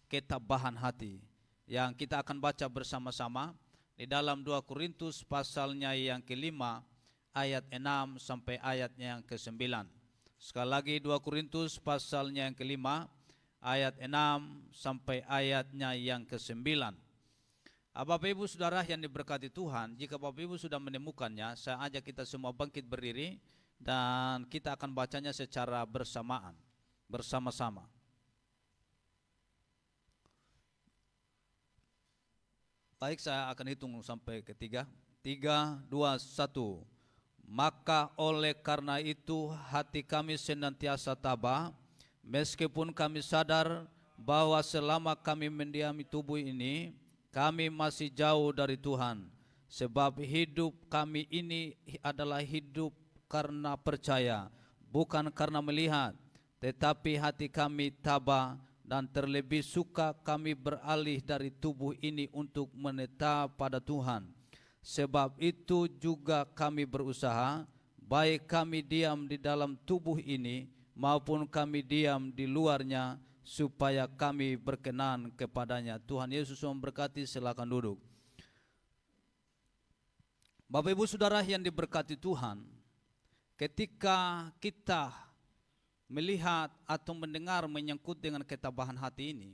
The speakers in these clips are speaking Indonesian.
ketabahan hati, yang kita akan baca bersama-sama di dalam 2 Korintus pasalnya yang kelima ayat 6 sampai ayatnya yang ke-9. Sekali lagi 2 Korintus pasalnya yang kelima ayat 6 sampai ayatnya yang ke-9. Bapak Ibu Saudara yang diberkati Tuhan, jika Bapak Ibu sudah menemukannya, saya ajak kita semua bangkit berdiri dan kita akan bacanya secara bersamaan, bersama-sama. Baik, saya akan hitung sampai ketiga. 3, 2, 1. Maka oleh karena itu hati kami senantiasa tabah, meskipun kami sadar bahwa selama kami mendiami tubuh ini, kami masih jauh dari Tuhan. Sebab hidup kami ini adalah hidup karena percaya, bukan karena melihat. Tetapi hati kami tabah, dan terlebih suka kami beralih dari tubuh ini untuk menetap pada Tuhan. Sebab itu juga kami berusaha, baik kami diam di dalam tubuh ini maupun kami diam di luarnya, supaya kami berkenan kepadanya. Tuhan Yesus memberkati, silakan duduk. Bapak Ibu Saudara yang diberkati Tuhan, ketika kita melihat atau mendengar menyangkut dengan ketabahan hati ini,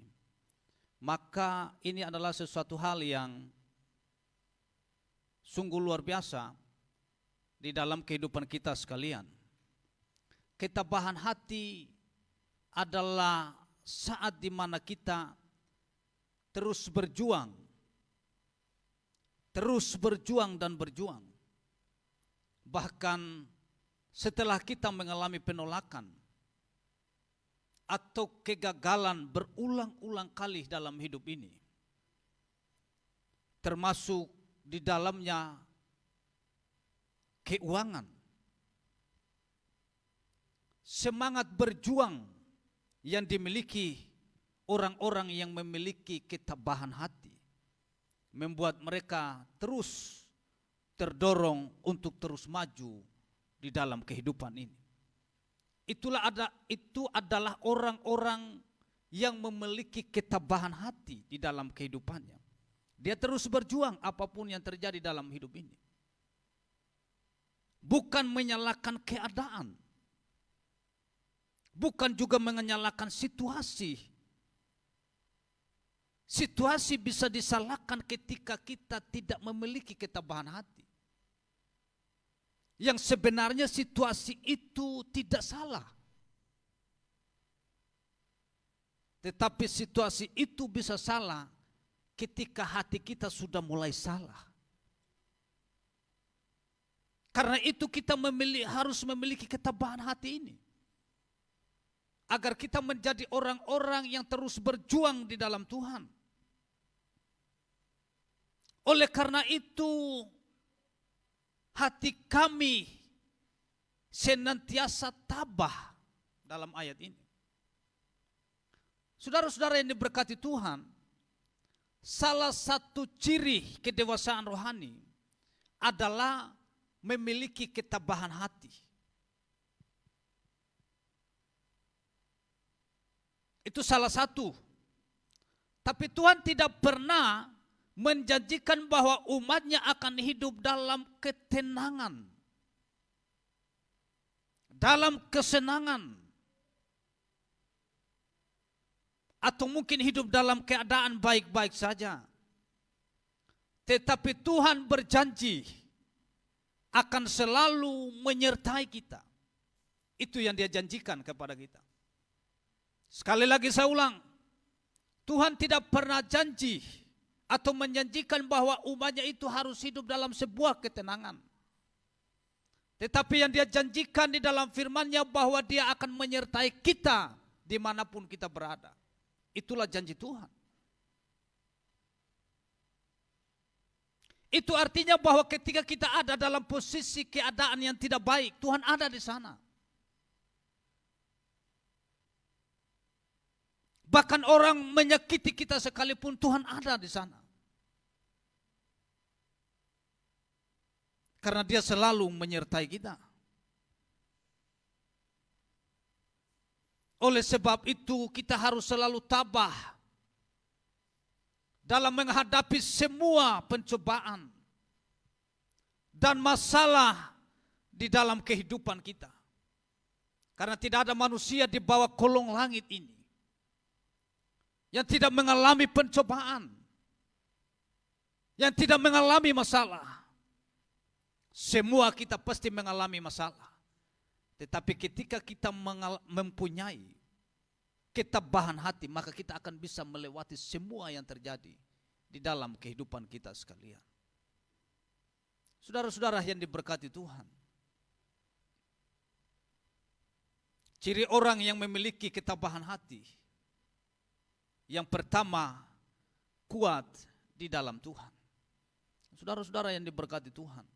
maka ini adalah sesuatu hal yang sungguh luar biasa di dalam kehidupan kita sekalian. Ketabahan hati adalah saat di mana kita terus berjuang dan berjuang. Bahkan setelah kita mengalami penolakan atau kegagalan berulang-ulang kali dalam hidup ini, termasuk di dalamnya keuangan, semangat berjuang yang dimiliki orang-orang yang memiliki ketabahan hati membuat mereka terus terdorong untuk terus maju di dalam kehidupan ini. Itu adalah orang-orang yang memiliki ketabahan hati di dalam kehidupannya. Dia terus berjuang apapun yang terjadi dalam hidup ini. Bukan menyalahkan keadaan, bukan juga menyalahkan situasi. Situasi bisa disalahkan ketika kita tidak memiliki ketabahan hati. Yang sebenarnya situasi itu tidak salah. Tetapi situasi itu bisa salah ketika hati kita sudah mulai salah. Karena itu kita harus memiliki ketabahan hati ini, agar kita menjadi orang-orang yang terus berjuang di dalam Tuhan. Oleh karena itu, hati kami senantiasa tabah dalam ayat ini. Saudara-saudara yang diberkati Tuhan, salah satu ciri kedewasaan rohani adalah memiliki ketabahan hati. Itu salah satu. Tapi Tuhan tidak pernah menjanjikan bahwa umatnya akan hidup dalam ketenangan, dalam kesenangan, atau mungkin hidup dalam keadaan baik-baik saja. Tetapi Tuhan berjanji akan selalu menyertai kita. Itu yang Dia janjikan kepada kita. Sekali lagi saya ulang, Tuhan tidak pernah janji atau menjanjikan bahwa umatnya itu harus hidup dalam sebuah ketenangan. Tetapi yang Dia janjikan di dalam firman-Nya bahwa Dia akan menyertai kita dimanapun kita berada. Itulah janji Tuhan. Itu artinya bahwa ketika kita ada dalam posisi keadaan yang tidak baik, Tuhan ada di sana. Bahkan orang menyakiti kita sekalipun, Tuhan ada di sana. Karena Dia selalu menyertai kita. Oleh sebab itu kita harus selalu tabah dalam menghadapi semua pencobaan dan masalah di dalam kehidupan kita. Karena tidak ada manusia di bawah kolong langit ini yang tidak mengalami pencobaan, yang tidak mengalami masalah. Semua kita pasti mengalami masalah. Tetapi ketika kita mempunyai ketabahan hati, maka kita akan bisa melewati semua yang terjadi di dalam kehidupan kita sekalian. Saudara-saudara yang diberkati Tuhan, ciri orang yang memiliki ketabahan hati, yang pertama, kuat di dalam Tuhan. Saudara-saudara yang diberkati Tuhan,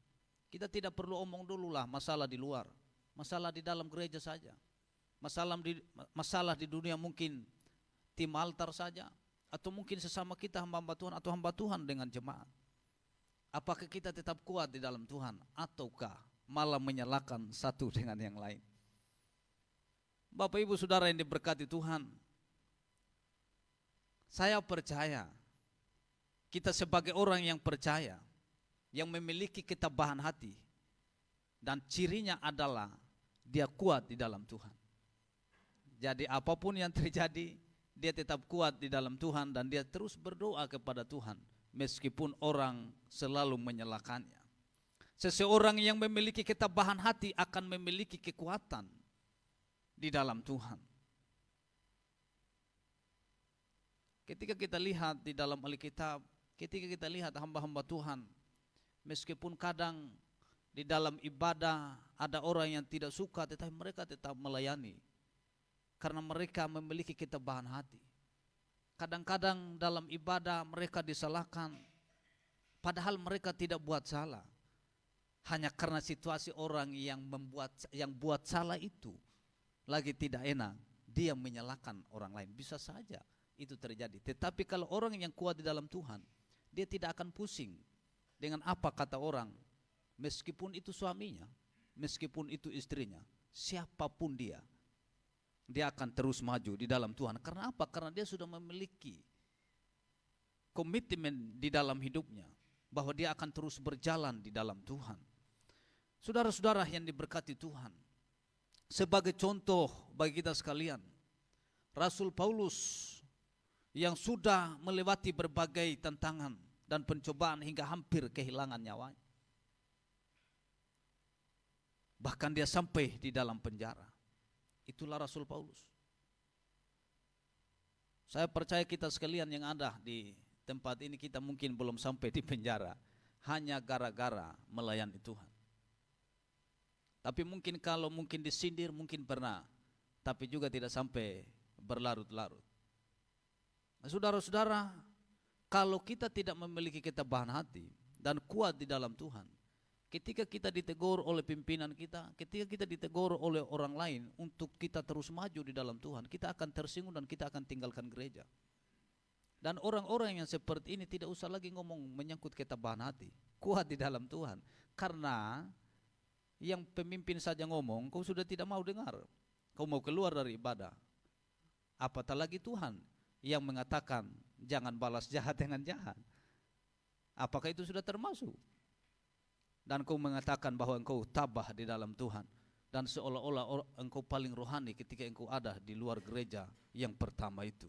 kita tidak perlu omong dulu lah masalah di luar, masalah di dalam gereja saja, masalah di dunia mungkin tim altar saja, atau mungkin sesama kita hamba Tuhan atau hamba Tuhan dengan jemaat. Apakah kita tetap kuat di dalam Tuhan, ataukah malah menyalahkan satu dengan yang lain? Bapak Ibu Saudara yang diberkati Tuhan, saya percaya kita sebagai orang yang percaya, yang memiliki ketabahan hati, dan cirinya adalah dia kuat di dalam Tuhan. Jadi apapun yang terjadi, dia tetap kuat di dalam Tuhan dan dia terus berdoa kepada Tuhan meskipun orang selalu menyalahkannya. Seseorang yang memiliki ketabahan hati akan memiliki kekuatan di dalam Tuhan. Ketika kita lihat di dalam Alkitab, ketika kita lihat hamba-hamba Tuhan, meskipun kadang di dalam ibadah ada orang yang tidak suka, tetapi mereka tetap melayani karena mereka memiliki ketabahan hati. Kadang-kadang dalam ibadah mereka disalahkan, padahal mereka tidak buat salah. Hanya karena situasi orang yang buat salah itu lagi tidak enak, dia menyalahkan orang lain. Bisa saja itu terjadi. Tetapi kalau orang yang kuat di dalam Tuhan, dia tidak akan pusing dengan apa kata orang, meskipun itu suaminya, meskipun itu istrinya, siapapun dia akan terus maju di dalam Tuhan. Karena apa? Karena dia sudah memiliki komitmen di dalam hidupnya, bahwa dia akan terus berjalan di dalam Tuhan. Saudara-saudara yang diberkati Tuhan, sebagai contoh bagi kita sekalian, Rasul Paulus yang sudah melewati berbagai tantangan dan pencobaan hingga hampir kehilangan nyawanya. Bahkan dia sampai di dalam penjara. Itulah Rasul Paulus. Saya percaya kita sekalian yang ada di tempat ini, kita mungkin belum sampai di penjara hanya gara-gara melayani Tuhan. Tapi mungkin kalau mungkin disindir mungkin pernah, tapi juga tidak sampai berlarut-larut. Nah, saudara-saudara, kalau kita tidak memiliki ketabahan hati dan kuat di dalam Tuhan, ketika kita ditegur oleh pimpinan kita, ketika kita ditegur oleh orang lain untuk kita terus maju di dalam Tuhan, kita akan tersinggung dan kita akan tinggalkan gereja. Dan orang-orang yang seperti ini tidak usah lagi ngomong menyangkut ketabahan hati, kuat di dalam Tuhan. Karena yang pemimpin saja ngomong, kau sudah tidak mau dengar, kau mau keluar dari ibadah. Apatah lagi Tuhan yang mengatakan jangan balas jahat dengan jahat. Apakah itu sudah termasuk? Dan kau mengatakan bahwa engkau tabah di dalam Tuhan, dan seolah-olah engkau paling rohani ketika engkau ada di luar gereja yang pertama itu.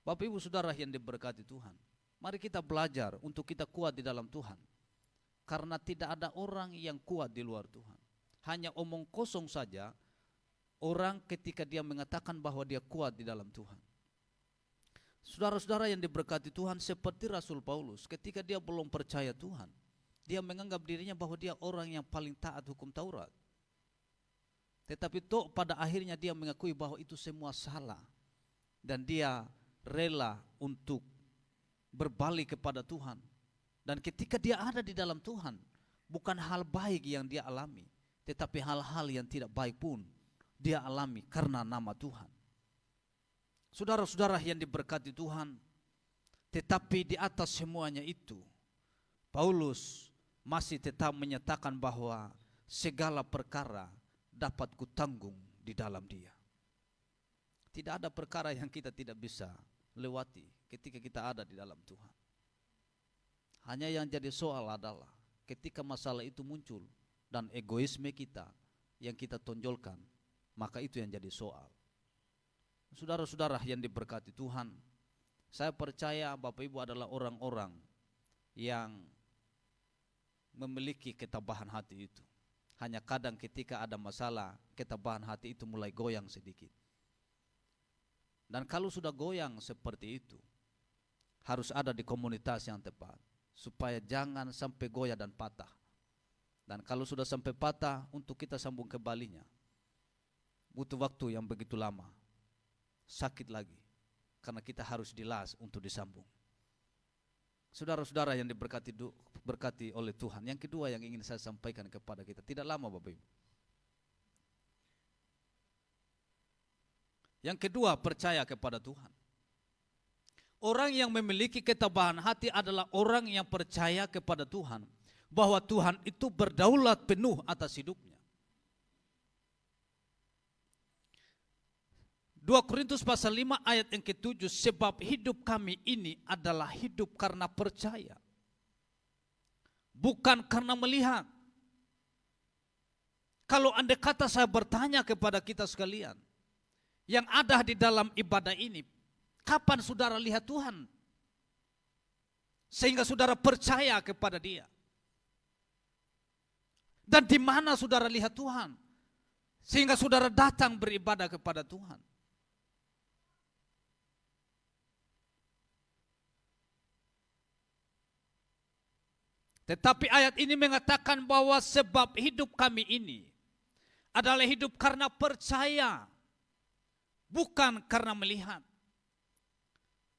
Bapak Ibu Saudara yang diberkati Tuhan, mari kita belajar untuk kita kuat di dalam Tuhan. Karena tidak ada orang yang kuat di luar Tuhan. Hanya omong kosong saja orang ketika dia mengatakan bahwa dia kuat di dalam Tuhan. Saudara-saudara yang diberkati Tuhan, seperti Rasul Paulus, ketika dia belum percaya Tuhan, dia menganggap dirinya bahwa dia orang yang paling taat hukum Taurat. Tetapi pada akhirnya dia mengakui bahwa itu semua salah, dan dia rela untuk berbalik kepada Tuhan. Dan ketika dia ada di dalam Tuhan, bukan hal baik yang dia alami, tetapi hal-hal yang tidak baik pun dia alami karena nama Tuhan. Saudara-saudara yang diberkati Tuhan, tetapi di atas semuanya itu, Paulus masih tetap menyatakan bahwa segala perkara dapat kutanggung di dalam Dia. Tidak ada perkara yang kita tidak bisa lewati ketika kita ada di dalam Tuhan. Hanya yang jadi soal adalah ketika masalah itu muncul dan egoisme kita yang kita tonjolkan, maka itu yang jadi soal. Saudara-saudara yang diberkati Tuhan, saya percaya Bapak Ibu adalah orang-orang yang memiliki ketabahan hati itu. Hanya kadang ketika ada masalah, ketabahan hati itu mulai goyang sedikit. Dan kalau sudah goyang seperti itu, harus ada di komunitas yang tepat, supaya jangan sampai goyah dan patah. Dan kalau sudah sampai patah, untuk kita sambung kembalinya, butuh waktu yang begitu lama, sakit lagi, karena kita harus dilas untuk disambung. Saudara-saudara yang berkati oleh Tuhan, yang kedua yang ingin saya sampaikan kepada kita, tidak lama Bapak Ibu. Yang kedua, percaya kepada Tuhan. Orang yang memiliki ketabahan hati adalah orang yang percaya kepada Tuhan, bahwa Tuhan itu berdaulat penuh atas hidupnya. 2 Korintus pasal 5 ayat yang ke-7, sebab hidup kami ini adalah hidup karena percaya, bukan karena melihat. Kalau andai kata saya bertanya kepada kita sekalian yang ada di dalam ibadah ini, kapan saudara lihat Tuhan sehingga saudara percaya kepada Dia? Dan di mana saudara lihat Tuhan sehingga saudara datang beribadah kepada Tuhan? Tetapi ayat ini mengatakan bahwa sebab hidup kami ini adalah hidup karena percaya, bukan karena melihat.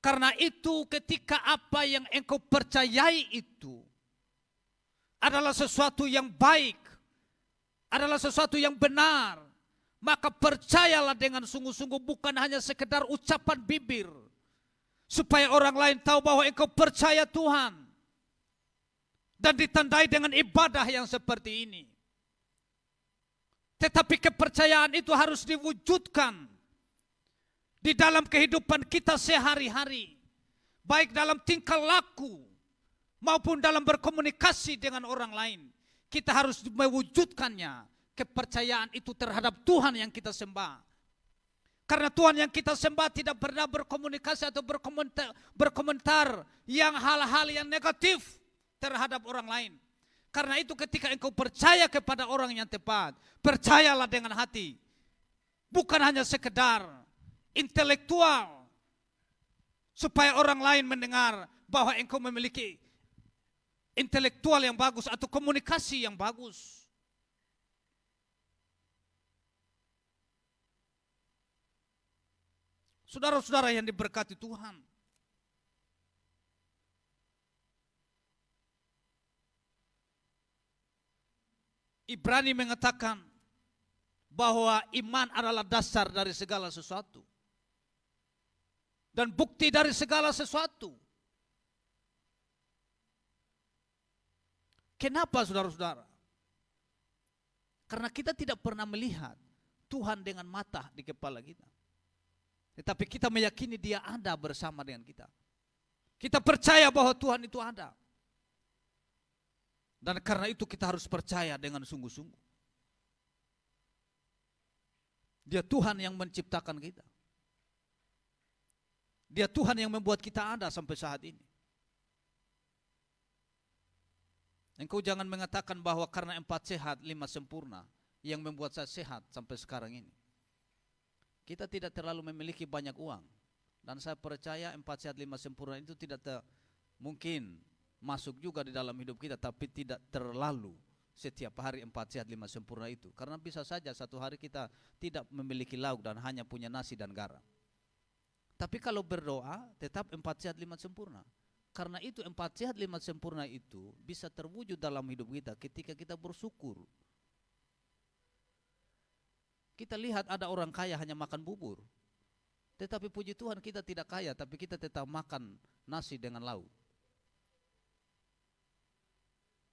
Karena itu ketika apa yang engkau percayai itu adalah sesuatu yang baik, adalah sesuatu yang benar, maka percayalah dengan sungguh-sungguh, bukan hanya sekedar ucapan bibir, supaya orang lain tahu bahwa engkau percaya Tuhan, dan ditandai dengan ibadah yang seperti ini. Tetapi kepercayaan itu harus diwujudkan di dalam kehidupan kita sehari-hari, baik dalam tingkah laku maupun dalam berkomunikasi dengan orang lain. Kita harus mewujudkannya, kepercayaan itu terhadap Tuhan yang kita sembah. Karena Tuhan yang kita sembah tidak pernah berkomunikasi atau berkomentar yang hal-hal yang negatif terhadap orang lain. Karena itu ketika engkau percaya kepada orang yang tepat, percayalah dengan hati, bukan hanya sekedar intelektual, supaya orang lain mendengar bahwa engkau memiliki intelektual yang bagus atau komunikasi yang bagus. Saudara-saudara yang diberkati Tuhan, Ibrani mengatakan bahwa iman adalah dasar dari segala sesuatu dan bukti dari segala sesuatu. Kenapa saudara-saudara? Karena kita tidak pernah melihat Tuhan dengan mata di kepala kita, tetapi kita meyakini Dia ada bersama dengan kita. Kita percaya bahwa Tuhan itu ada. Dan karena itu kita harus percaya dengan sungguh-sungguh. Dia Tuhan yang menciptakan kita. Dia Tuhan yang membuat kita ada sampai saat ini. Engkau jangan mengatakan bahwa karena 4 sehat 5 sempurna yang membuat saya sehat sampai sekarang ini. Kita tidak terlalu memiliki banyak uang. Dan saya percaya 4 sehat 5 sempurna itu tidak mungkin masuk juga di dalam hidup kita, tapi tidak terlalu setiap hari 4 sehat 5 sempurna itu. Karena bisa saja satu hari kita tidak memiliki lauk dan hanya punya nasi dan garam. Tapi kalau berdoa tetap 4 sehat 5 sempurna. Karena itu 4 sehat 5 sempurna itu bisa terwujud dalam hidup kita ketika kita bersyukur. Kita lihat ada orang kaya hanya makan bubur. Tetapi puji Tuhan kita tidak kaya, tapi kita tetap makan nasi dengan lauk.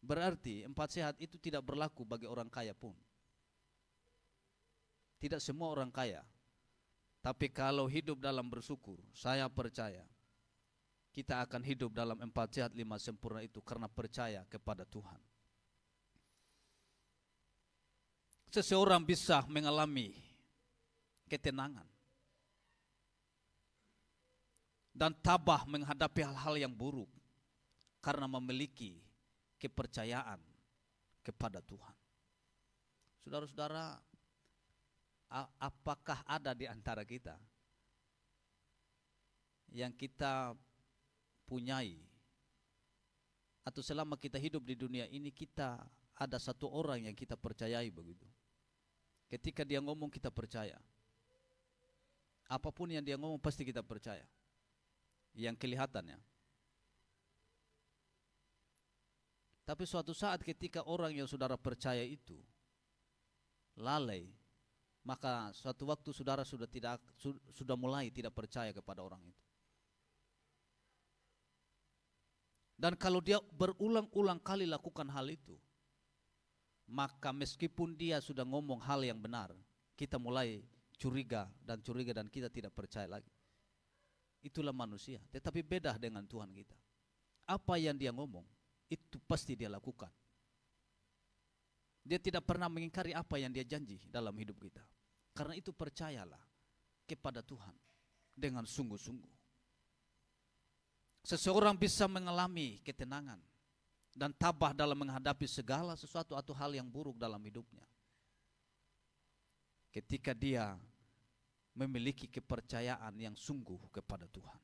Berarti 4 sehat itu tidak berlaku bagi orang kaya pun. Tidak semua orang kaya. Tapi kalau hidup dalam bersyukur, saya percaya kita akan hidup dalam 4 sehat 5 sempurna itu karena percaya kepada Tuhan. Seseorang bisa mengalami ketenangan dan tabah menghadapi hal-hal yang buruk karena memiliki kepercayaan kepada Tuhan. Saudara-saudara, apakah ada di antara kita yang kita punyai, atau selama kita hidup di dunia ini kita ada satu orang yang kita percayai begitu? Ketika dia ngomong kita percaya. Apapun yang dia ngomong pasti kita percaya. Yang kelihatannya. Tapi suatu saat ketika orang yang saudara percaya itu lalai, maka suatu waktu saudara sudah mulai tidak percaya kepada orang itu. Dan kalau dia berulang-ulang kali lakukan hal itu, maka meskipun dia sudah ngomong hal yang benar, kita mulai curiga dan kita tidak percaya lagi. Itulah manusia, tetapi beda dengan Tuhan kita. Apa yang dia ngomong, itu pasti dia lakukan. Dia tidak pernah mengingkari apa yang dia janji dalam hidup kita. Karena itu percayalah kepada Tuhan dengan sungguh-sungguh. Seseorang bisa mengalami ketenangan dan tabah dalam menghadapi segala sesuatu atau hal yang buruk dalam hidupnya ketika dia memiliki kepercayaan yang sungguh kepada Tuhan.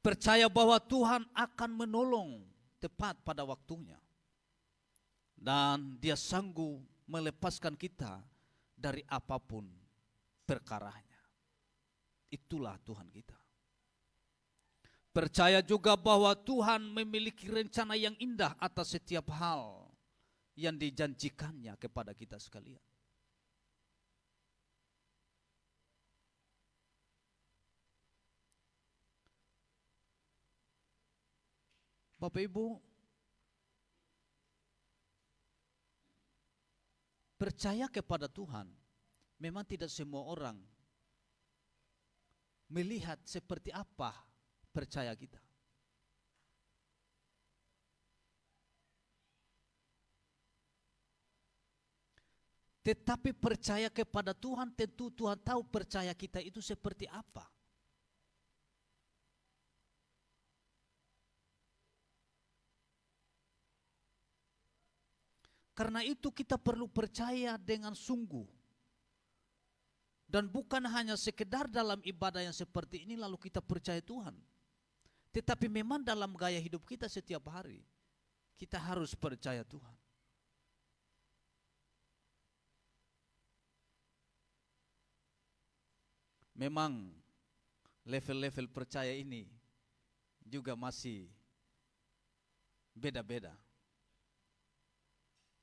Percaya bahwa Tuhan akan menolong tepat pada waktunya, dan dia sanggup melepaskan kita dari apapun perkaranya. Itulah Tuhan kita. Percaya juga bahwa Tuhan memiliki rencana yang indah atas setiap hal yang dijanjikannya kepada kita sekalian. Bapak Ibu, percaya kepada Tuhan memang tidak semua orang melihat seperti apa percaya kita. Tetapi percaya kepada Tuhan, tentu Tuhan tahu percaya kita itu seperti apa. Karena itu kita perlu percaya dengan sungguh. Dan bukan hanya sekedar dalam ibadah yang seperti ini lalu kita percaya Tuhan. Tetapi memang dalam gaya hidup kita setiap hari, kita harus percaya Tuhan. Memang level-level percaya ini juga masih beda-beda.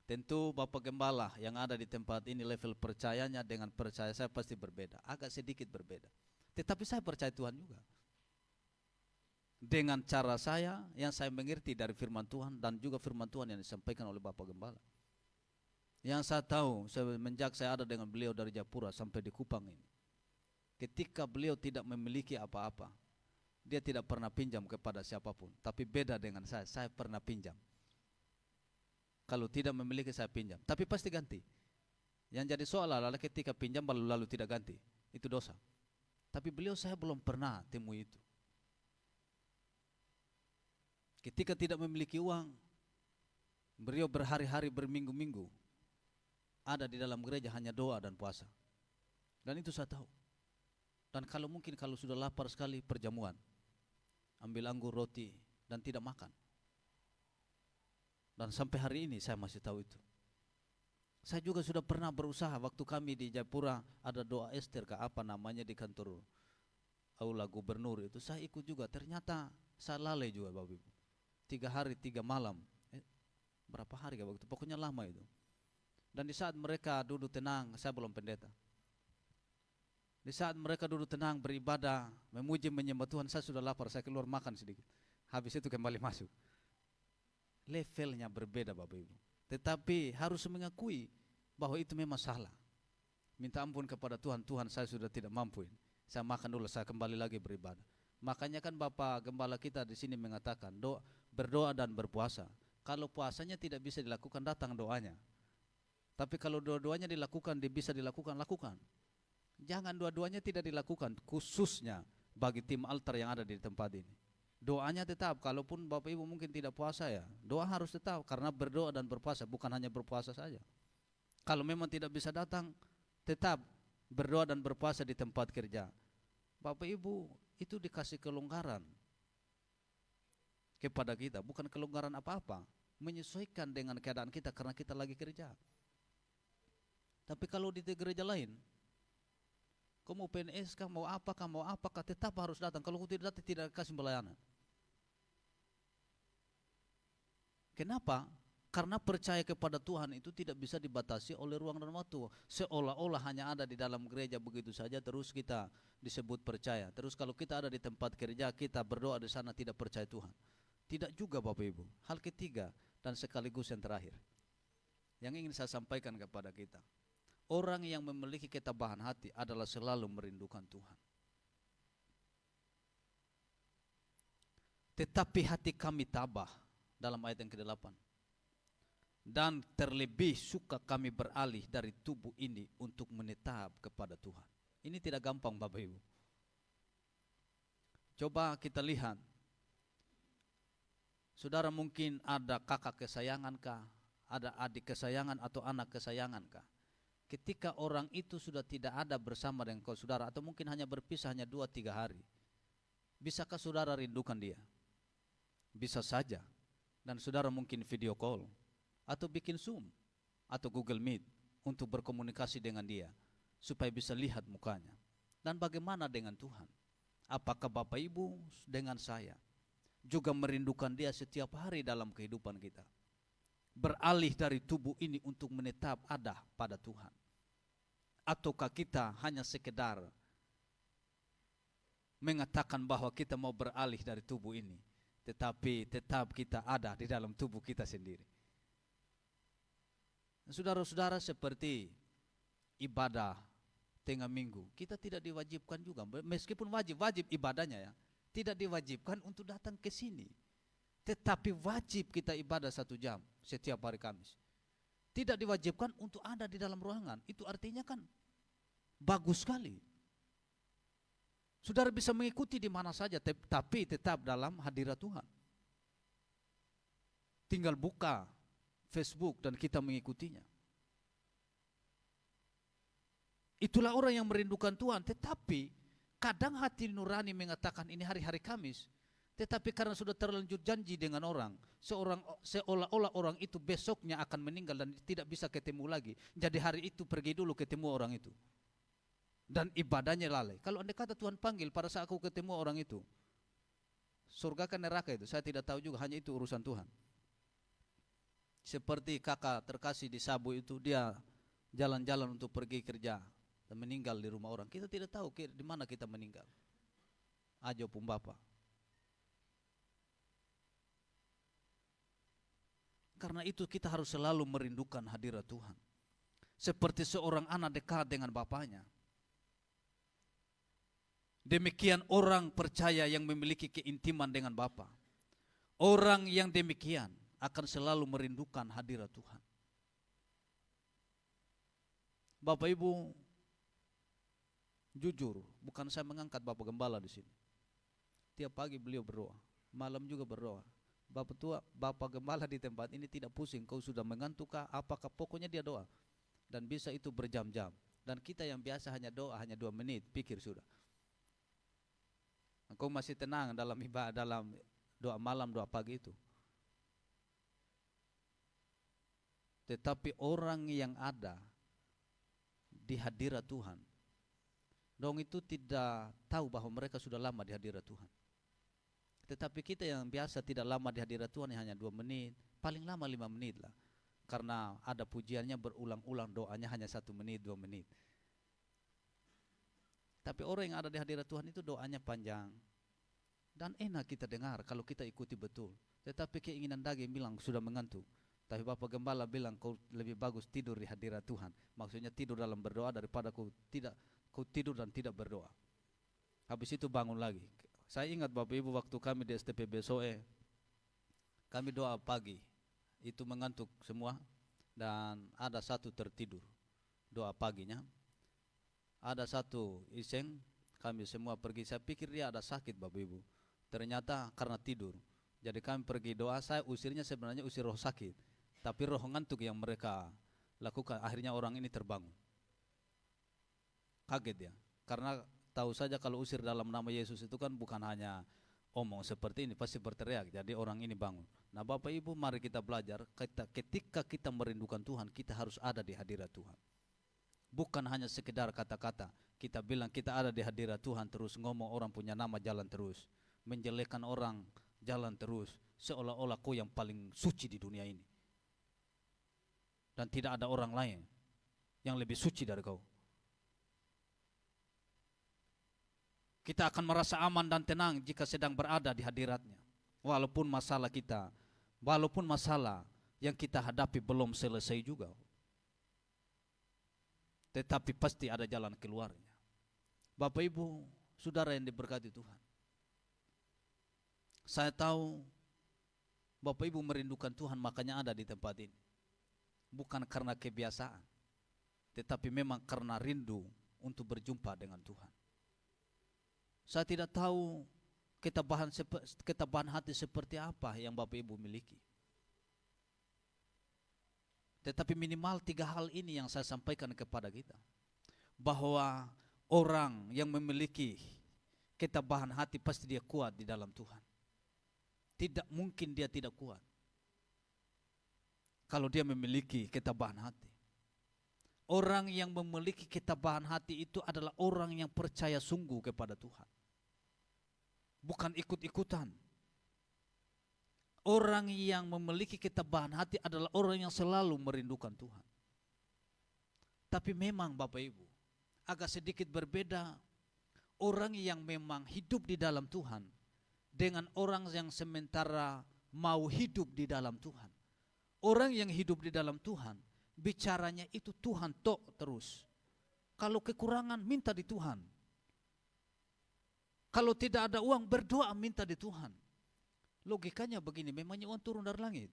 Tentu Bapak Gembala yang ada di tempat ini level percayanya dengan percaya saya pasti berbeda, agak sedikit berbeda. Tetapi saya percaya Tuhan juga. Dengan cara saya yang saya mengerti dari firman Tuhan dan juga firman Tuhan yang disampaikan oleh Bapak Gembala. Yang saya tahu semenjak saya ada dengan beliau dari Japura sampai di Kupang ini. Ketika beliau tidak memiliki apa-apa, dia tidak pernah pinjam kepada siapapun. Tapi beda dengan saya pernah pinjam. Kalau tidak memiliki saya pinjam, tapi pasti ganti. Yang jadi soal adalah ketika pinjam lalu tidak ganti, itu dosa. Tapi beliau saya belum pernah temui itu. Ketika tidak memiliki uang, beliau berhari-hari berminggu-minggu ada di dalam gereja hanya doa dan puasa. Dan itu saya tahu. Dan kalau sudah lapar sekali perjamuan, ambil anggur roti dan tidak makan. Dan sampai hari ini saya masih tahu itu. Saya juga sudah pernah berusaha waktu kami di Jayapura ada doa Ester di kantor aula gubernur itu, saya ikut juga. Ternyata saya lalai juga Bapak Ibu. 3 hari 3 malam. Berapa hari waktu? Pokoknya lama itu. Dan di saat mereka duduk tenang, saya belum pendeta. Di saat mereka duduk tenang beribadah, memuji menyembah Tuhan, saya sudah lapar, saya keluar makan sedikit. Habis itu kembali masuk. Levelnya berbeda Bapak Ibu. Tetapi harus mengakui bahwa itu memang salah. Minta ampun kepada Tuhan, Tuhan saya sudah tidak mampu ini. Saya makan dulu, saya kembali lagi beribadah. Makanya kan Bapak Gembala kita di sini mengatakan berdoa dan berpuasa. Kalau puasanya tidak bisa dilakukan, datang doanya. Tapi kalau dua-duanya dilakukan, bisa dilakukan, lakukan. Jangan dua-duanya tidak dilakukan, khususnya bagi tim altar yang ada di tempat ini. Doanya tetap, kalaupun Bapak Ibu mungkin tidak puasa ya, doa harus tetap, karena berdoa dan berpuasa, bukan hanya berpuasa saja. Kalau memang tidak bisa datang, tetap berdoa dan berpuasa di tempat kerja. Bapak Ibu, itu dikasih kelonggaran kepada kita, bukan kelonggaran apa-apa, menyesuaikan dengan keadaan kita karena kita lagi kerja. Tapi kalau di gereja lain, kau mau PNS kah, mau apakah, tetap harus datang. Kalau kau tidak datang, tidak kasih pelayanan. Kenapa? Karena percaya kepada Tuhan itu tidak bisa dibatasi oleh ruang dan waktu. Seolah-olah hanya ada di dalam gereja begitu saja, terus kita disebut percaya. Terus kalau kita ada di tempat kerja, kita berdoa di sana tidak percaya Tuhan. Tidak juga Bapak Ibu. Hal ketiga dan sekaligus yang terakhir, yang ingin saya sampaikan kepada kita. Orang yang memiliki ketabahan hati adalah selalu merindukan Tuhan. Tetapi hati kami tabah, dalam ayat yang ke-8. Dan terlebih suka kami beralih dari tubuh ini untuk menetap kepada Tuhan. Ini tidak gampang Bapak Ibu. Coba kita lihat. Saudara mungkin ada kakak kesayangan kah? Ada adik kesayangan atau anak kesayangan kah? Ketika orang itu sudah tidak ada bersama dengan kau saudara, atau mungkin hanya berpisah hanya 2-3 hari, bisakah saudara rindukan dia? Bisa saja. Dan saudara mungkin video call, atau bikin Zoom, atau Google Meet untuk berkomunikasi dengan dia, supaya bisa lihat mukanya. Dan bagaimana dengan Tuhan? Apakah Bapak Ibu dengan saya juga merindukan dia setiap hari dalam kehidupan kita? Beralih dari tubuh ini untuk menetap ada pada Tuhan. Ataukah kita hanya sekedar mengatakan bahwa kita mau beralih dari tubuh ini, tetapi tetap kita ada di dalam tubuh kita sendiri. Saudara-saudara, seperti ibadah tengah minggu, kita tidak diwajibkan juga, meskipun wajib ibadahnya ya, tidak diwajibkan untuk datang ke sini. Tetapi wajib kita ibadah 1 jam setiap hari Kamis. Tidak diwajibkan untuk ada di dalam ruangan. Itu artinya kan bagus sekali. Saudara bisa mengikuti di mana saja, tapi tetap dalam hadirat Tuhan. Tinggal buka Facebook dan kita mengikutinya. Itulah orang yang merindukan Tuhan. Tetapi kadang hati nurani mengatakan ini hari-hari Kamis, tetapi karena sudah terlanjur janji dengan orang, seolah-olah orang itu besoknya akan meninggal dan tidak bisa ketemu lagi. Jadi hari itu pergi dulu ketemu orang itu, dan ibadahnya lalai. Kalau andai kata Tuhan panggil pada saat aku ketemu orang itu, surga kan neraka itu, saya tidak tahu juga, hanya itu urusan Tuhan. Seperti kakak terkasih di Sabu itu, dia jalan-jalan untuk pergi kerja dan meninggal di rumah orang. Kita tidak tahu di mana kita meninggal. Ajo pun Bapak. Karena itu kita harus selalu merindukan hadirat Tuhan. Seperti seorang anak dekat dengan bapaknya. Demikian orang percaya yang memiliki keintiman dengan Bapa. Orang yang demikian akan selalu merindukan hadirat Tuhan. Bapak Ibu, jujur, bukan saya mengangkat Bapak Gembala di sini. Tiap pagi beliau berdoa, malam juga berdoa. Bapak Gembala di tempat ini tidak pusing, kau sudah mengantuk kah? Apakah, pokoknya dia doa. Dan bisa itu berjam-jam. Dan kita yang biasa hanya doa, hanya 2 menit, pikir sudah. Engkau masih tenang dalam ibadah, dalam doa malam, doa pagi itu. Tetapi orang yang ada di hadirat Tuhan, dong itu tidak tahu bahwa mereka sudah lama di hadirat Tuhan. Tetapi kita yang biasa tidak lama di hadirat Tuhan, hanya 2 menit, paling lama 5 menit lah. Karena ada pujiannya berulang-ulang, doanya hanya 1 menit, 2 menit. Tapi orang yang ada di hadirat Tuhan itu doanya panjang. Dan enak kita dengar kalau kita ikuti betul. Tetapi keinginan daging bilang sudah mengantuk. Tapi Bapak Gembala bilang kau lebih bagus tidur di hadirat Tuhan. Maksudnya tidur dalam berdoa daripada kau tidur dan tidak berdoa. Habis itu bangun lagi. Saya ingat Bapak Ibu waktu kami di STPB Soe, kami doa pagi, itu mengantuk semua dan ada satu tertidur doa paginya. Ada satu iseng, kami semua pergi, saya pikir dia ada sakit Bapak Ibu. Ternyata karena tidur. Jadi kami pergi doa, saya usirnya sebenarnya usir roh sakit, tapi roh ngantuk yang mereka lakukan, akhirnya orang ini terbangun. Kaget ya, karena tahu saja kalau usir dalam nama Yesus itu kan bukan hanya omong seperti ini, pasti berteriak. Jadi orang ini bangun. Nah Bapak Ibu, mari kita belajar, ketika kita merindukan Tuhan, kita harus ada di hadirat Tuhan. Bukan hanya sekedar kata-kata, kita bilang kita ada di hadirat Tuhan, terus ngomong orang punya nama jalan terus, menjelekkan orang jalan terus, seolah-olah kau yang paling suci di dunia ini, dan tidak ada orang lain yang lebih suci dari kau. Kita akan merasa aman dan tenang jika sedang berada di hadiratnya. Walaupun masalah kita, walaupun masalah yang kita hadapi belum selesai juga, tetapi pasti ada jalan keluarnya. Bapak Ibu, saudara yang diberkati Tuhan, saya tahu Bapak Ibu merindukan Tuhan, makanya ada di tempat ini. Bukan karena kebiasaan, tetapi memang karena rindu untuk berjumpa dengan Tuhan. Saya tidak tahu ketabahan hati seperti apa yang Bapak Ibu miliki, tetapi minimal 3 hal ini yang saya sampaikan kepada kita, bahwa orang yang memiliki ketabahan hati pasti dia kuat di dalam Tuhan. Tidak mungkin dia tidak kuat kalau dia memiliki ketabahan hati. Orang yang memiliki ketabahan hati itu adalah orang yang percaya sungguh kepada Tuhan, bukan ikut-ikutan. Orang yang memiliki ketabahan hati adalah orang yang selalu merindukan Tuhan. Tapi memang Bapak Ibu, agak sedikit berbeda orang yang memang hidup di dalam Tuhan dengan orang yang sementara mau hidup di dalam Tuhan. Orang yang hidup di dalam Tuhan, bicaranya itu Tuhan tok terus. Kalau kekurangan minta di Tuhan. Kalau tidak ada uang berdoa minta di Tuhan. Logikanya begini, memangnya uang turun dari langit.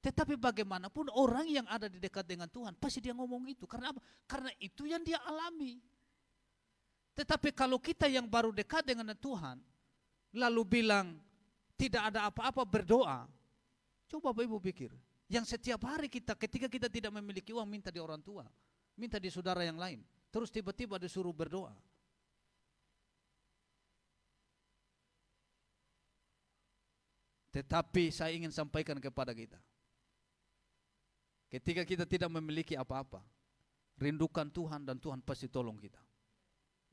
Tetapi bagaimanapun orang yang ada di dekat dengan Tuhan pasti dia ngomong itu. Karena apa? Karena itu yang dia alami. Tetapi kalau kita yang baru dekat dengan Tuhan lalu bilang tidak ada apa-apa berdoa, coba Bapak Ibu pikir, yang setiap hari kita ketika kita tidak memiliki uang minta di orang tua, minta di saudara yang lain, terus tiba-tiba disuruh berdoa. Tetapi saya ingin sampaikan kepada kita, ketika kita tidak memiliki apa-apa, rindukan Tuhan dan Tuhan pasti tolong kita.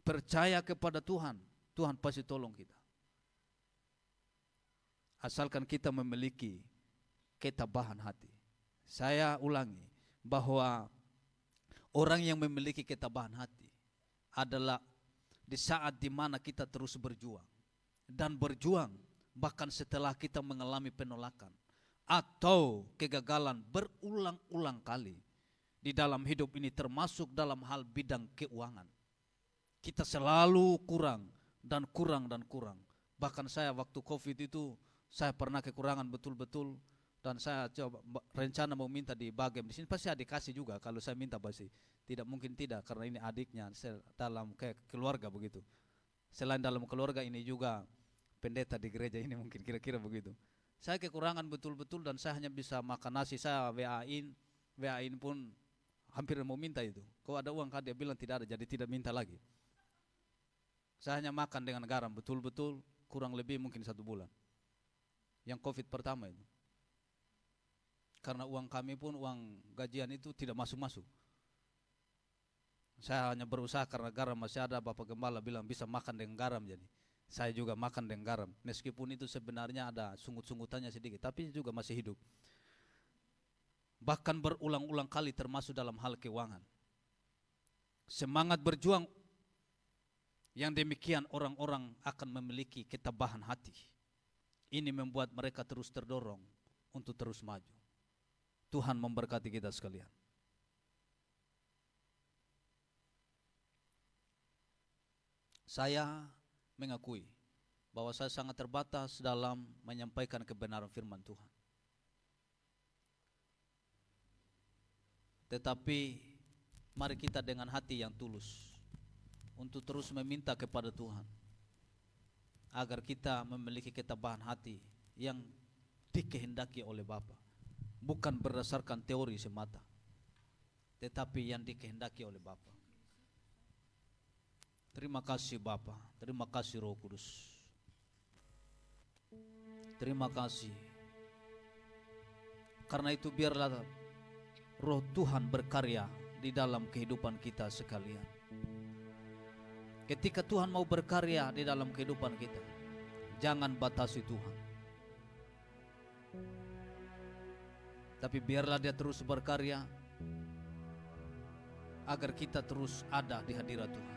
Percaya kepada Tuhan, Tuhan pasti tolong kita. Asalkan kita memiliki ketabahan hati. Saya ulangi bahwa orang yang memiliki ketabahan hati adalah di saat dimana kita terus berjuang dan berjuang bahkan setelah kita mengalami penolakan atau kegagalan berulang-ulang kali di dalam hidup ini, termasuk dalam hal bidang keuangan. Kita selalu kurang dan kurang dan kurang. Bahkan saya waktu COVID itu saya pernah kekurangan betul-betul, dan saya coba rencana mau minta di Bagem di sini pasti dikasih juga kalau saya minta pasti. Tidak mungkin tidak, karena ini adiknya dalam keluarga begitu. Selain dalam keluarga ini juga pendeta di gereja ini, mungkin kira-kira begitu. Saya kekurangan betul-betul dan saya hanya bisa makan nasi. Saya WA-in pun hampir mau minta itu. Kau ada uang kan? Dia bilang tidak ada, jadi tidak minta lagi. Saya hanya makan dengan garam betul-betul kurang lebih mungkin 1 bulan. Yang COVID pertama itu. Karena uang kami pun, uang gajian itu tidak masuk-masuk. Saya hanya berusaha karena garam masih ada. Bapak Gembala bilang bisa makan dengan garam, jadi saya juga makan dengan garam. Meskipun itu sebenarnya ada sungut-sungutannya sedikit, tapi juga masih hidup. Bahkan berulang-ulang kali termasuk dalam hal keuangan. Semangat berjuang yang demikian orang-orang akan memiliki ketabahan hati. Ini membuat mereka terus terdorong untuk terus maju. Tuhan memberkati kita sekalian. Saya mengakui bahwa saya sangat terbatas dalam menyampaikan kebenaran firman Tuhan. Tetapi mari kita dengan hati yang tulus untuk terus meminta kepada Tuhan agar kita memiliki ketabahan hati yang dikehendaki oleh Bapa, bukan berdasarkan teori semata, tetapi yang dikehendaki oleh Bapa. Terima kasih Bapa, terima kasih Roh Kudus. Terima kasih. Karena itu biarlah Roh Tuhan berkarya di dalam kehidupan kita sekalian. Ketika Tuhan mau berkarya di dalam kehidupan kita, jangan batasi Tuhan. Tapi biarlah Dia terus berkarya agar kita terus ada di hadirat Tuhan.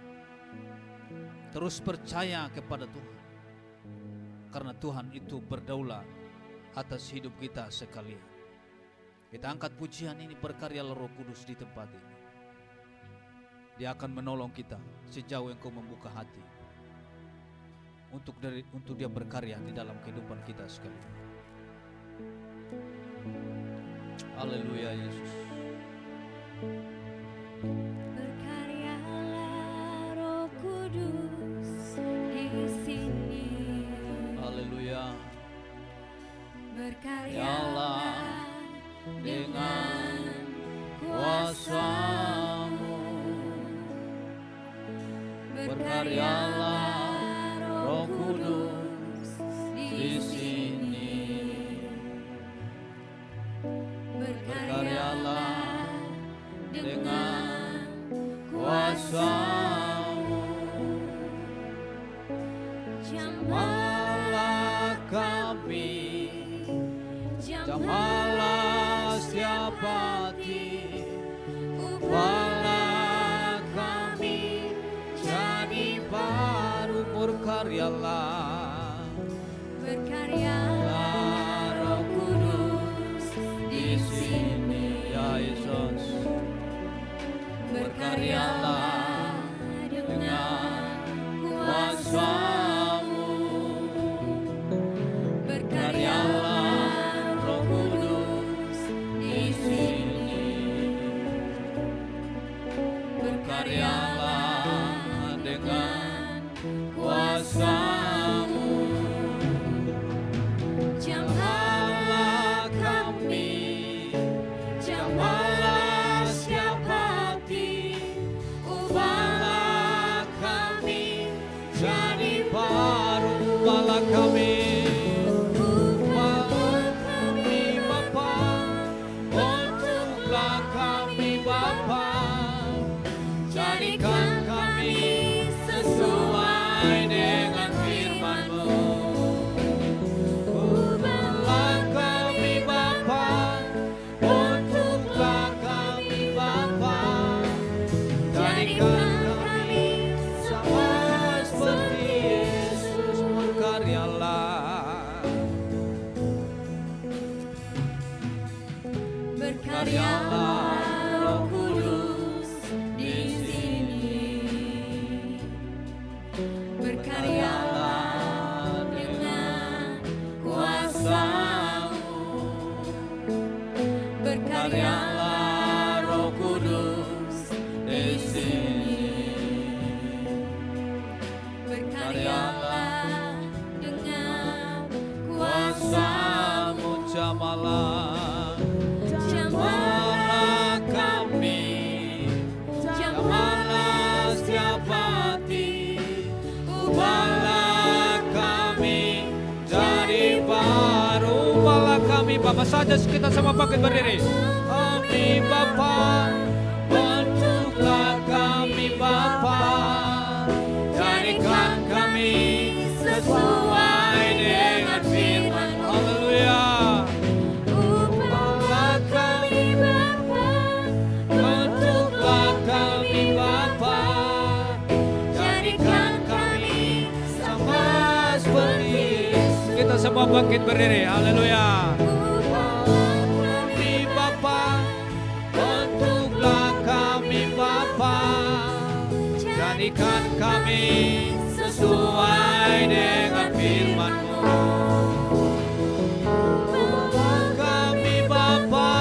Terus percaya kepada Tuhan. Karena Tuhan itu berdaulat atas hidup kita sekalian. Kita angkat pujian ini, berkaryalah Roh Kudus di tempat ini. Dia akan menolong kita sejauh engkau membuka hati untuk Dia berkarya di dalam kehidupan kita sekalian. Haleluya Yesus. Berkaryalah Roh Kudus di sini. Haleluya. Berkaryalah dengan kuasa-Mu. Berkaryalah Roh Kudus di sini. Berkaryalah dengan kuasa-Mu. Jamahlah kami, jamahlah setiap hati, ubahlah kami jadi baru. Berkaryalah, berkaryalah Roh Kudus di sini. Ya Yesus, berkaryalah dengan kuasa-Mu. Berkaryalah Roh Kudus di sini. Berkaryalah dengan kuasa-Mu. Jamahlah kami, jamahlah setiap hati, ubahlah kami jadi baru. Ubahlah kami, ubahlah kami Bapa, untuklah kami Bapa, jadikan kami sesuai dengan firman-Mu. Ubahlah kami Bapa, untuklah kami Bapa, jadikan kami sama seperti Yesus. Berkaryalah, berkaryalah Roh Kudus di sini. Berkaryalah dengan kuasa-Mu. Berkaryalah Roh Kudus di sini. Berkaryalah dengan kuasa-Mu. Jamahlah, jamahlah kami, jamahlah setiap hati, ubahlah kami jadi baru. Ubahlah kami Bapa, saja kita sama bangkit berdiri. Kami Bapa, untuklah kami Bapa, jadikan kami sesuai dengan firman. Haleluya. Ubahlah kami Bapa, untuklah kami Bapa, jadikan kami sama seperti Yesus. Kita semua bangkit berdiri. Haleluya. Ubahlah kami Bapa, untuklah kami Bapa, jadikan kami sesuai dengan firman-Mu. Kami Bapa,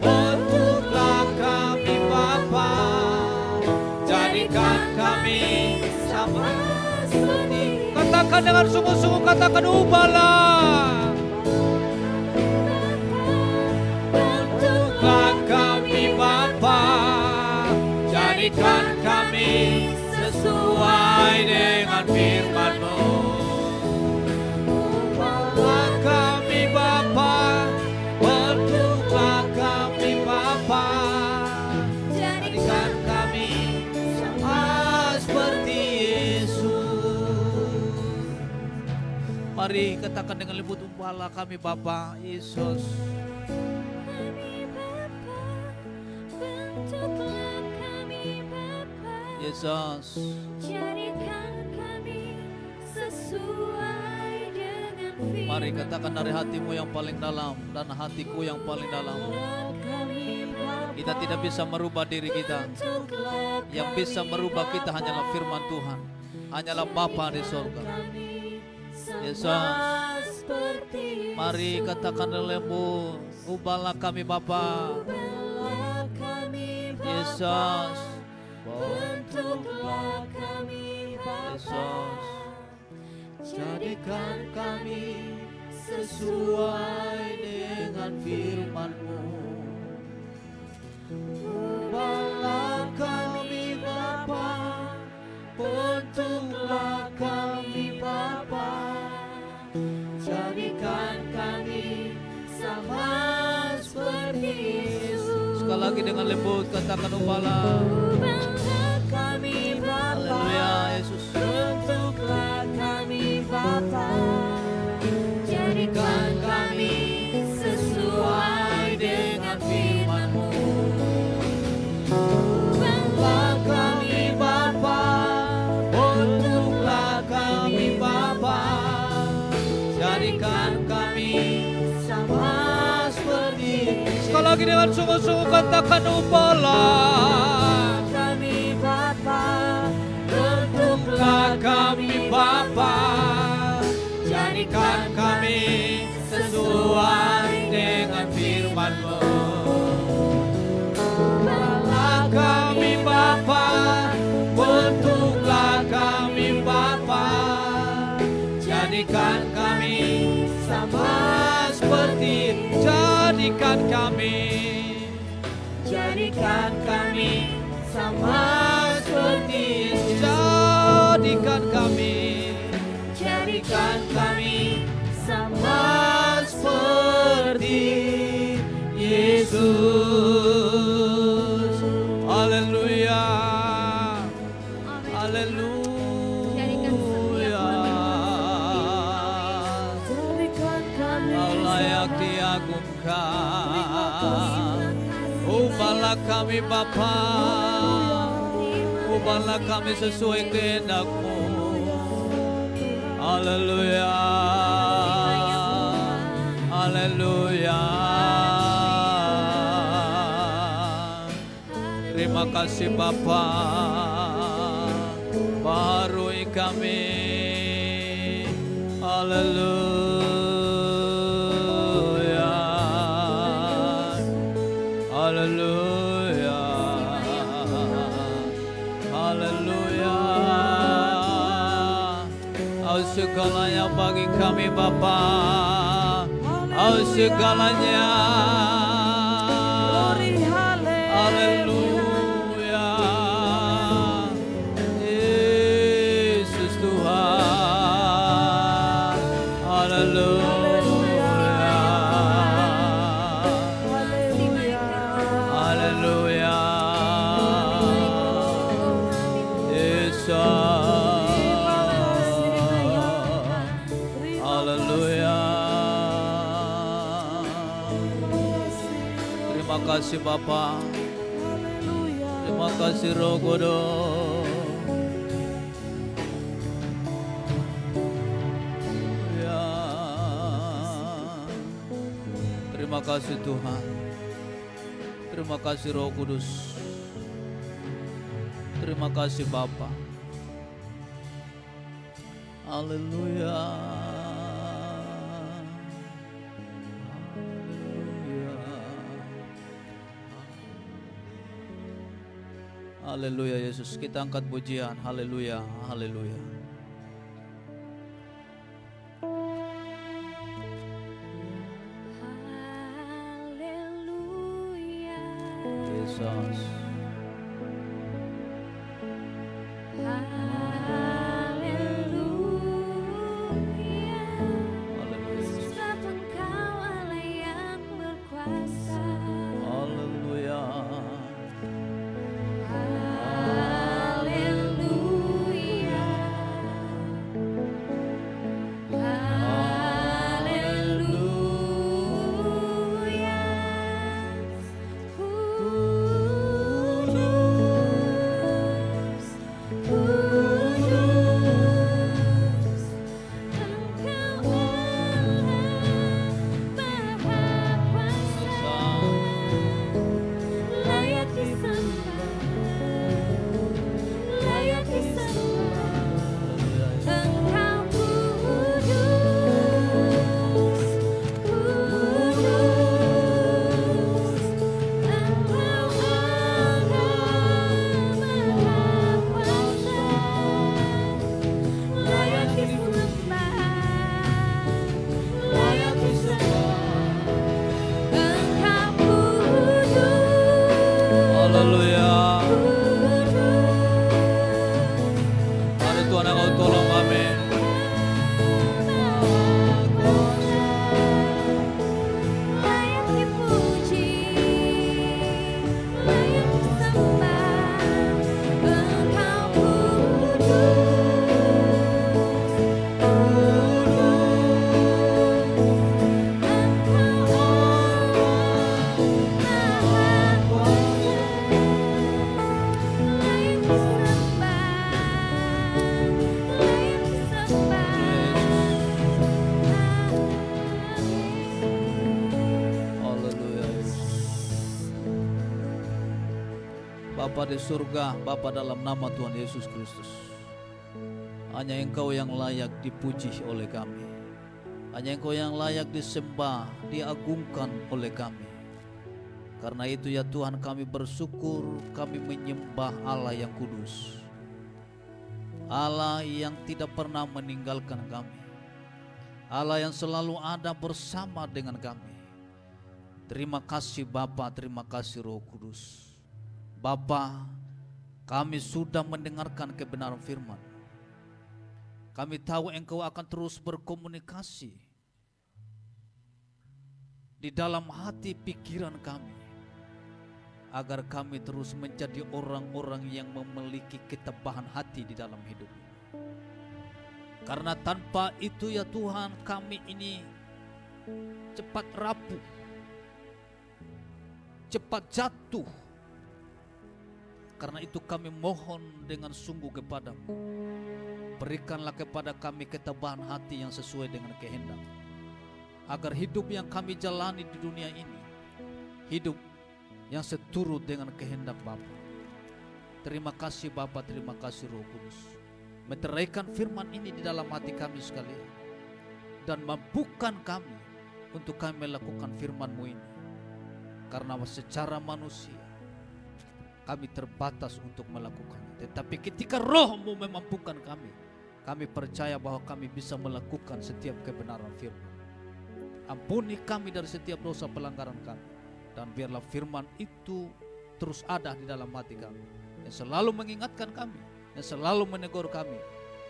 bentuklah kami Bapa, jadikan kami sama seperti. Katakan dengan sungguh-sungguh, katakan ubahlah. Bentuklah kami Bapa, jadikan kami sesuai dengan firman-Mu. Ubahlah kami Bapa, bentuklah kami Bapa, jadikan kami sama seperti Yesus. Mari katakan dengan lembut, ubahlah kami Bapa, Yesus. Yesus, jadikan kami sesuai dengan firman. mari katakan dari hatimu yang paling dalam dan hatiku yang paling dalam. Kita tidak bisa merubah diri kita. Yang bisa merubah kita hanyalah firman Tuhan, hanyalah Bapa di surga. Yesus, mari katakan dengan lembut, ubahlah kami Bapa. Yesus, bentuklah kami Bapa, jadikan kami sesuai dengan firman-Mu. Ubahlah kami Bapa, bentuklah kami Bapa, jadikan kami sama seperti Yesus. Sekali lagi dengan lembut katakan ubahlah. Haleluya Yesus. Bentuklah kami Bapa, jadikan kami sesuai dengan firman-Mu. Ubahlah kami Bapa, bentuklah kami Bapa, jadikan kami sama seperti. Sekali lagi dengan sungguh-sungguh katakan ubahlah Kami Bapa, bentuklah kami Bapa, jadikan kami sesuai dengan firman-Mu. Ubahlah kami Bapa, bentuklah kami Bapa, jadikan kami sama seperti. Jadikan kami sama seperti. Jadikan kami sama seperti Yesus. Haleluya. Haleluya. Allah yang diagungkan. Ubahlah kami Bapa, ubahlah kami sesuai kehendak-Mu. Haleluya. Haleluya. Terima kasih Bapa, baharui kami. Haleluya. Haleluya. Haleluya. Au segalanya bagi kami Bapa, au segalanya. Haleluya. Yesus Tuhan. Haleluya. Haleluya. Yesus. Haleluya. Terima kasih Bapa. Terima kasih Roh Kudus. Ya. Terima kasih Tuhan. Terima kasih Roh Kudus. Terima kasih Bapa. Haleluya. Haleluya Yesus, kita angkat pujian. Haleluya, haleluya. Haleluya. Yesus. Haleluya. Haleluya. Sebab Engkau Allah yang berkuasa. Haleluya. Haleluya. Haleluya. Kudus, kudus, Engkau Allah Maha Kuasa. Layak disembah, layak disembah. Engkau kudus, kudus, Engkau Allah Maha Kuasa. Layak disembah, layak disembah. Engkau kudus. Haleluya. Mari Tuhan Engkau tolong kami. Layak dipuji, layak disembah. Engkau kudus, Engkau Allah Maha Kuasa. Layak disembah, layak disembah. Haleluya. Bapa di surga, Bapa dalam nama Tuhan Yesus Kristus, hanya Engkau yang layak dipuji oleh kami. Hanya Engkau yang layak disembah, diagungkan oleh kami. Karena itu ya Tuhan, kami bersyukur, kami menyembah Allah yang kudus, Allah yang tidak pernah meninggalkan kami, Allah yang selalu ada bersama dengan kami. Terima kasih Bapa, terima kasih Roh Kudus. Bapa, kami sudah mendengarkan kebenaran firman. Kami tahu Engkau akan terus berkomunikasi di dalam hati pikiran kami, agar kami terus menjadi orang-orang yang memiliki ketabahan hati di dalam hidup ini. Karena tanpa itu ya Tuhan, kami ini cepat rapuh, cepat jatuh. Karena itu kami mohon dengan sungguh kepadamu, berikanlah kepada kami ketabahan hati yang sesuai dengan kehendak, agar hidup yang kami jalani di dunia ini, hidup yang seturut dengan kehendak Bapa. Terima kasih Bapa, terima kasih Roh Kudus. Meteraikan firman ini di dalam hati kami sekalian, dan mampukan kami untuk kami melakukan firman-Mu ini. Karena secara manusia kami terbatas untuk melakukannya. Tetapi ketika Roh-Mu memampukan kami percaya bahwa kami bisa melakukan setiap kebenaran firman. Ampuni kami dari setiap dosa pelanggaran kami, dan biarlah firman itu terus ada di dalam hati kami, yang selalu mengingatkan kami, yang selalu menegur kami,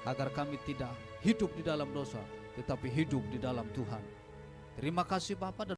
agar kami tidak hidup di dalam dosa, tetapi hidup di dalam Tuhan. Terima kasih Bapa.